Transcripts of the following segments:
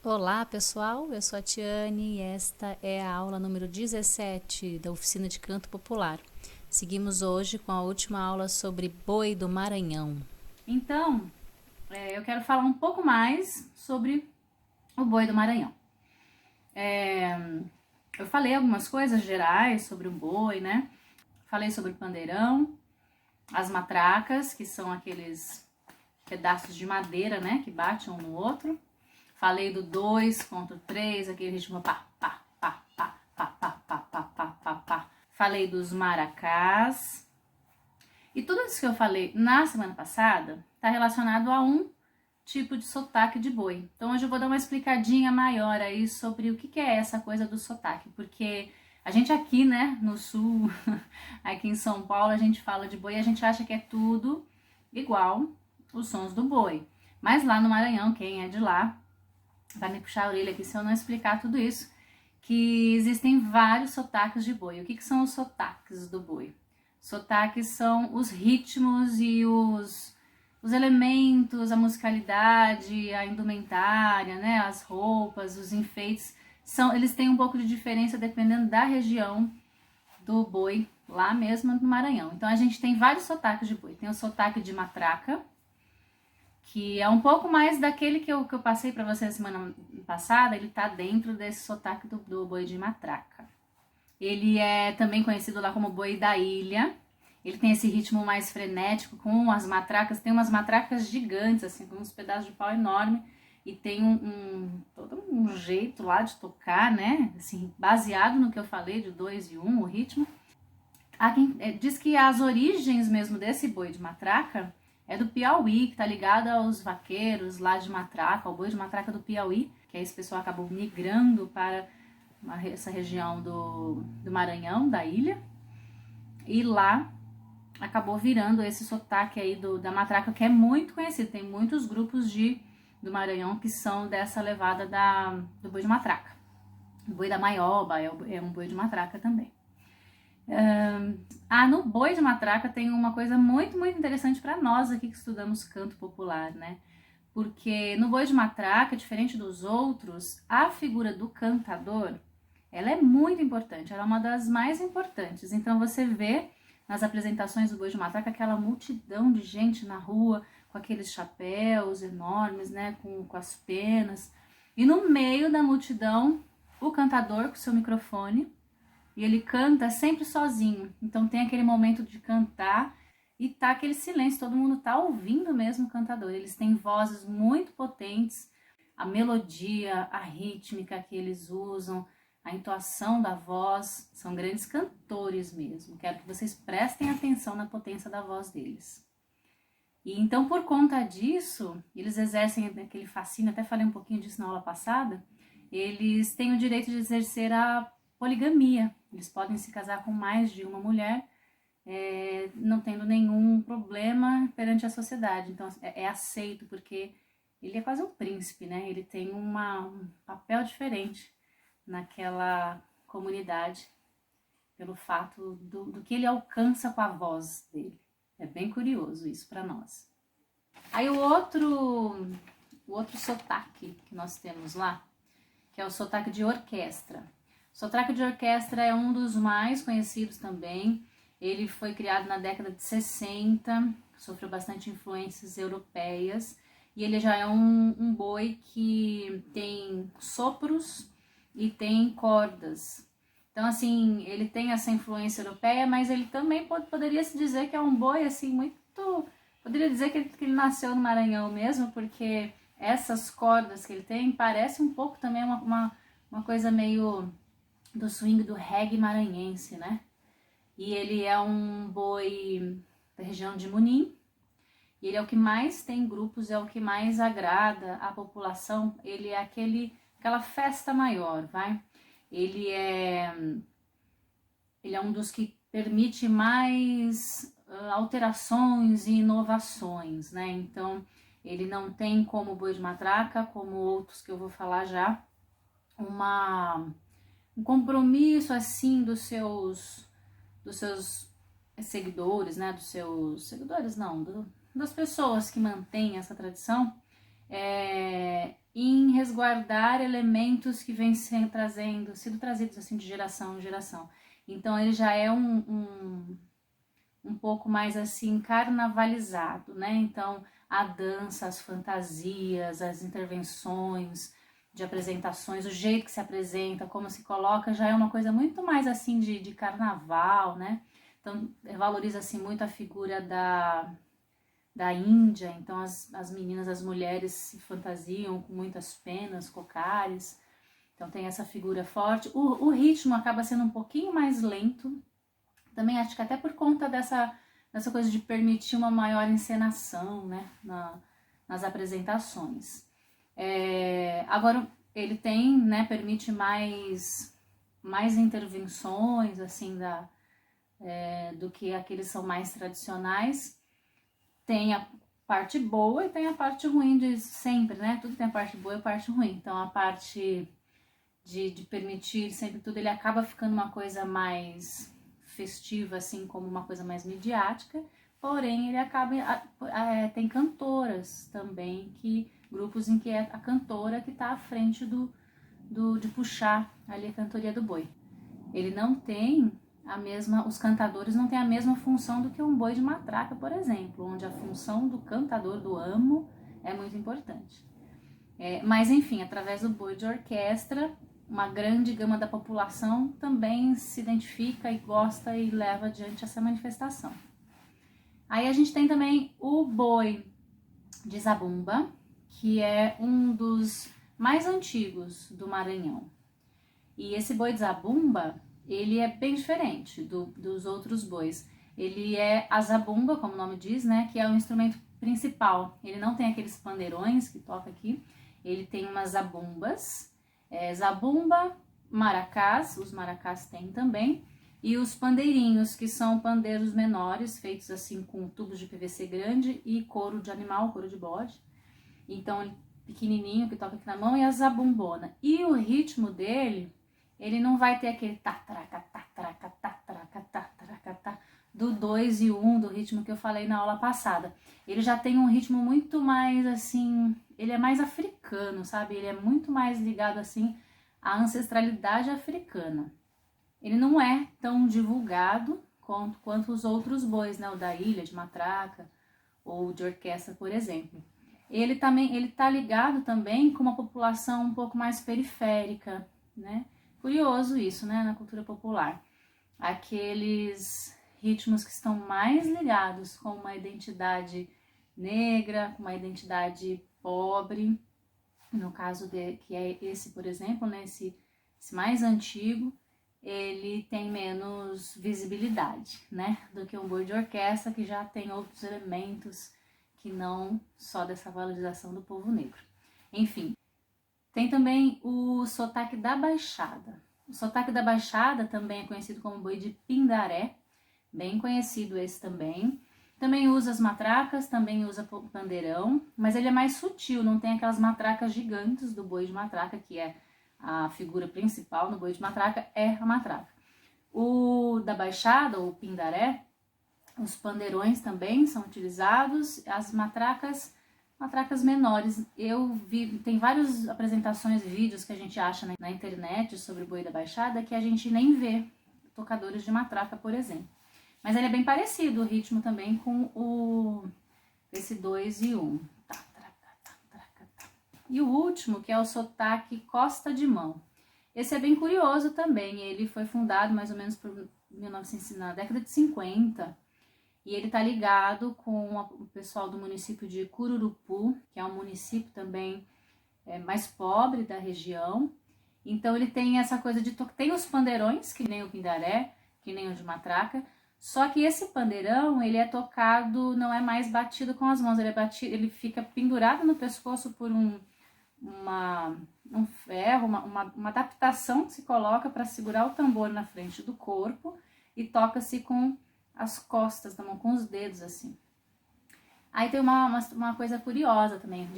Olá pessoal, eu sou a Tiane e esta é a aula número 17 da Oficina de Canto Popular. Seguimos hoje com a última aula sobre boi do Maranhão. Então, eu quero falar um pouco mais sobre o boi do Maranhão. Eu falei algumas coisas gerais sobre o boi, né? Falei sobre o pandeirão, as matracas, que são aqueles pedaços de madeira, né, que batem um no outro. Falei do 2 contra o 3, aquele ritmo pá, pá, pá, pá, pá, pá, pá, pá, pá, pá, pá. Falei dos maracás. E tudo isso que eu falei na semana passada está relacionado a um tipo de sotaque de boi. Então hoje eu vou dar uma explicadinha maior aí sobre o que é essa coisa do sotaque, porque a gente aqui, né, no sul, aqui em São Paulo, a gente fala de boi e a gente acha que é tudo igual os sons do boi. Mas lá no Maranhão, quem é de lá vai me puxar a orelha aqui se eu não explicar tudo isso, que existem vários sotaques de boi. O que são os sotaques do boi? Sotaques são os ritmos e os elementos, a musicalidade, a indumentária, né, as roupas, os enfeites, eles têm um pouco de diferença dependendo da região do boi, lá mesmo no Maranhão. Então a gente tem vários sotaques de boi. Tem o sotaque de matraca, que é um pouco mais daquele que eu passei para você semana passada. Ele tá dentro desse sotaque do boi de matraca. Ele é também conhecido lá como boi da ilha. Ele tem esse ritmo mais frenético com as matracas. Tem umas matracas gigantes, assim, com uns pedaços de pau enorme. E tem todo um jeito lá de tocar, né? Assim, baseado no que eu falei de 2 e 1, o ritmo. Há quem diz que as origens mesmo desse boi de matraca é do Piauí, que tá ligado aos vaqueiros lá de matraca, ao boi de matraca do Piauí, que aí esse pessoal acabou migrando para essa região do Maranhão, da ilha, e lá acabou virando esse sotaque aí da matraca, que é muito conhecido. Tem muitos grupos do Maranhão que são dessa levada do boi de matraca. O boi da maioba é um boi de matraca também. No boi de matraca tem uma coisa muito, muito interessante para nós aqui que estudamos canto popular, né? Porque no boi de matraca, diferente dos outros, a figura do cantador, ela é muito importante, ela é uma das mais importantes. Então você vê nas apresentações do boi de matraca aquela multidão de gente na rua, com aqueles chapéus enormes, né? Com as penas. E no meio da multidão, o cantador com seu microfone, e ele canta sempre sozinho. Então tem aquele momento de cantar e tá aquele silêncio, todo mundo tá ouvindo mesmo o cantador. Eles têm vozes muito potentes, a melodia, a rítmica que eles usam, a entoação da voz, são grandes cantores mesmo. Quero que vocês prestem atenção na potência da voz deles. E então, por conta disso, eles exercem aquele fascínio, até falei um pouquinho disso na aula passada, eles têm o direito de exercer a poligamia. Eles podem se casar com mais de uma mulher, não tendo nenhum problema perante a sociedade. Então é aceito, porque ele é quase um príncipe, né? Ele tem um papel diferente naquela comunidade, pelo fato do que ele alcança com a voz dele. É bem curioso isso para nós. Aí o outro sotaque que nós temos lá, que é o sotaque de orquestra. O sotaque de orquestra é um dos mais conhecidos também. Ele foi criado na década de 60, sofreu bastante influências europeias, e ele já é um boi que tem sopros e tem cordas. Então, assim, ele tem essa influência europeia, mas ele também poderia se dizer que é um boi, assim, muito... Poderia dizer que ele nasceu no Maranhão mesmo, porque essas cordas que ele tem parece um pouco também uma coisa meio do swing do reggae maranhense, né? E ele é um boi da região de Munim. E ele é o que mais tem grupos, é o que mais agrada a população. Ele é aquela festa maior, vai? Ele é um dos que permite mais alterações e inovações, né? Então, ele não tem como o boi de matraca, como outros que eu vou falar já, um compromisso assim dos seus seguidores, né? Dos seus seguidores, não, das pessoas que mantêm essa tradição. em resguardar elementos que vêm sido trazidos assim de geração em geração. Então ele já é um pouco mais assim carnavalizado, né? Então a dança, as fantasias, as intervenções de apresentações, o jeito que se apresenta, como se coloca, já é uma coisa muito mais assim de carnaval, né? Então valoriza assim muito a figura da Índia, então as meninas, as mulheres se fantasiam com muitas penas, cocares, então tem essa figura forte. O ritmo acaba sendo um pouquinho mais lento, também acho que até por conta dessa coisa de permitir uma maior encenação, né, nas apresentações. Agora ele tem, né, permite mais intervenções, assim, do que aqueles são mais tradicionais. Tem a parte boa e tem a parte ruim de sempre, né? Tudo tem a parte boa e a parte ruim. Então a parte de permitir sempre tudo, ele acaba ficando uma coisa mais festiva, assim, como uma coisa mais midiática, porém ele acaba, tem cantoras também, grupos em que é a cantora que está à frente de puxar ali a cantoria do boi. Ele não tem os cantadores não têm a mesma função do que um boi de matraca, por exemplo, onde a função do cantador, do amo, é muito importante. Mas enfim, através do boi de orquestra, uma grande gama da população também se identifica e gosta e leva adiante essa manifestação. Aí a gente tem também o boi de zabumba, que é um dos mais antigos do Maranhão. E esse boi de zabumba, ele é bem diferente dos outros bois. Ele é a zabumba, como o nome diz, né, que é o instrumento principal. Ele não tem aqueles pandeirões que toca aqui, ele tem umas zabumbas, zabumba, maracás, os maracás tem também, e os pandeirinhos, que são pandeiros menores, feitos assim com tubos de PVC grande e couro de animal, couro de bode. Então, pequenininho, que toca aqui na mão, e a zabumbona. E o ritmo dele, ele não vai ter aquele tatraca, tatraca, tatraca, tatraca, tatraca, do 2 e 1, do ritmo que eu falei na aula passada. Ele já tem um ritmo muito mais assim, ele é mais africano, sabe? Ele é muito mais ligado assim à ancestralidade africana. Ele não é tão divulgado quanto os outros bois, né? O da ilha de matraca ou de orquestra, por exemplo. Ele tá ligado também com uma população um pouco mais periférica, né? Curioso isso, né? Na cultura popular. Aqueles ritmos que estão mais ligados com uma identidade negra, com uma identidade pobre, no caso que é esse, por exemplo, né, esse mais antigo, ele tem menos visibilidade, né, do que um boi de orquestra, que já tem outros elementos que não só dessa valorização do povo negro. Enfim, tem também o sotaque da Baixada. O sotaque da Baixada também é conhecido como boi de Pindaré, bem conhecido esse também. Também usa as matracas, também usa pandeirão, mas ele é mais sutil, não tem aquelas matracas gigantes do boi de matraca, que é a figura principal no boi de matraca, é a matraca. O da Baixada, ou Pindaré, os pandeirões também são utilizados, as matracas menores. Tem várias apresentações, vídeos que a gente acha na internet sobre o boi da Baixada que a gente nem vê tocadores de matraca, por exemplo. Mas ele é bem parecido, o ritmo também, com esse 2 e 1. E o último, que é o sotaque Costa de Mão. Esse é bem curioso também, ele foi fundado mais ou menos por 1900, na década de 50, e ele está ligado com o pessoal do município de Cururupu, que é um município também mais pobre da região. Então ele tem essa coisa tem os pandeirões, que nem o pindaré, que nem o de matraca, só que esse pandeirão, ele é tocado, não é mais batido com as mãos, ele fica pendurado no pescoço por um ferro, uma adaptação que se coloca para segurar o tambor na frente do corpo e toca-se com as costas da mão, com os dedos assim. Aí tem uma coisa curiosa também,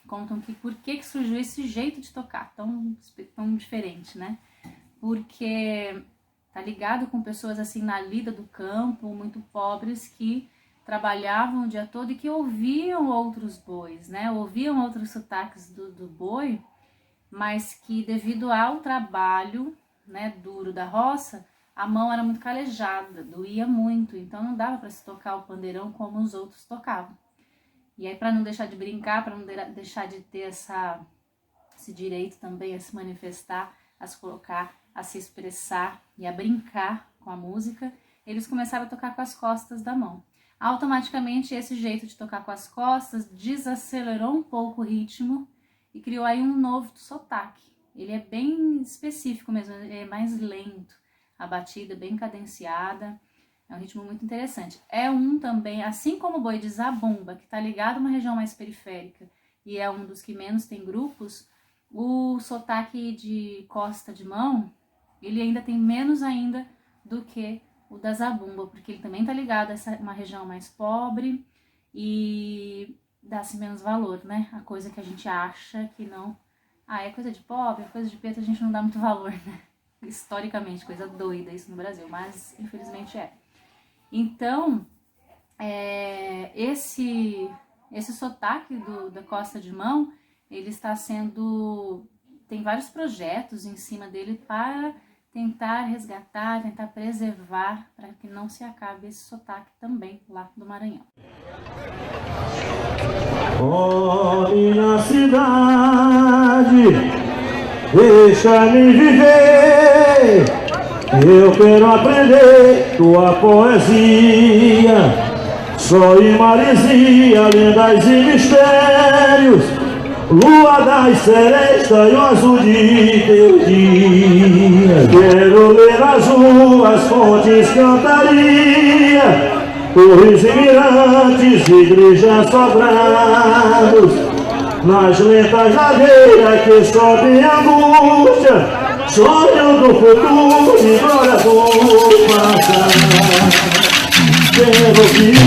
contam que por que surgiu esse jeito de tocar tão diferente, né? Porque tá ligado com pessoas assim na lida do campo, muito pobres, que trabalhavam o dia todo e que ouviam outros bois, né? Ouviam outros sotaques do boi, mas que devido ao trabalho, né, duro da roça, a mão era muito calejada, doía muito, então não dava para se tocar o pandeirão como os outros tocavam. E aí, para não deixar de brincar, para não deixar de ter esse direito também a se manifestar, a se colocar, a se expressar e a brincar com a música, eles começaram a tocar com as costas da mão. Automaticamente, esse jeito de tocar com as costas desacelerou um pouco o ritmo e criou aí um novo sotaque. Ele é bem específico mesmo, é mais lento, a batida é bem cadenciada, é um ritmo muito interessante. É um também, assim como o boi de zabumba, que está ligado a uma região mais periférica e é um dos que menos tem grupos, o sotaque de costa de mão, ele ainda tem menos ainda do que o da zabumba, porque ele também está ligado a uma região mais pobre e dá-se menos valor, né? A coisa que a gente acha que não... é coisa de pobre, é coisa de preto, a gente não dá muito valor, né? Historicamente, coisa doida isso no Brasil, mas infelizmente é. Então, esse sotaque da costa de mão, ele está sendo... Tem vários projetos em cima dele para tentar resgatar, tentar preservar, para que não se acabe esse sotaque também lá do Maranhão. Oh, minha cidade, deixa-me viver, eu quero aprender tua poesia, só em maresia, lendas e mistérios, lua das serestas e o azul de teu dia. Quero ler nas ruas fontes cantaria, torres e mirantes, igrejas sobrados, nas lentas ladeiras que sobem angústia, sonho do futuro e glória do passado. Quero ouvir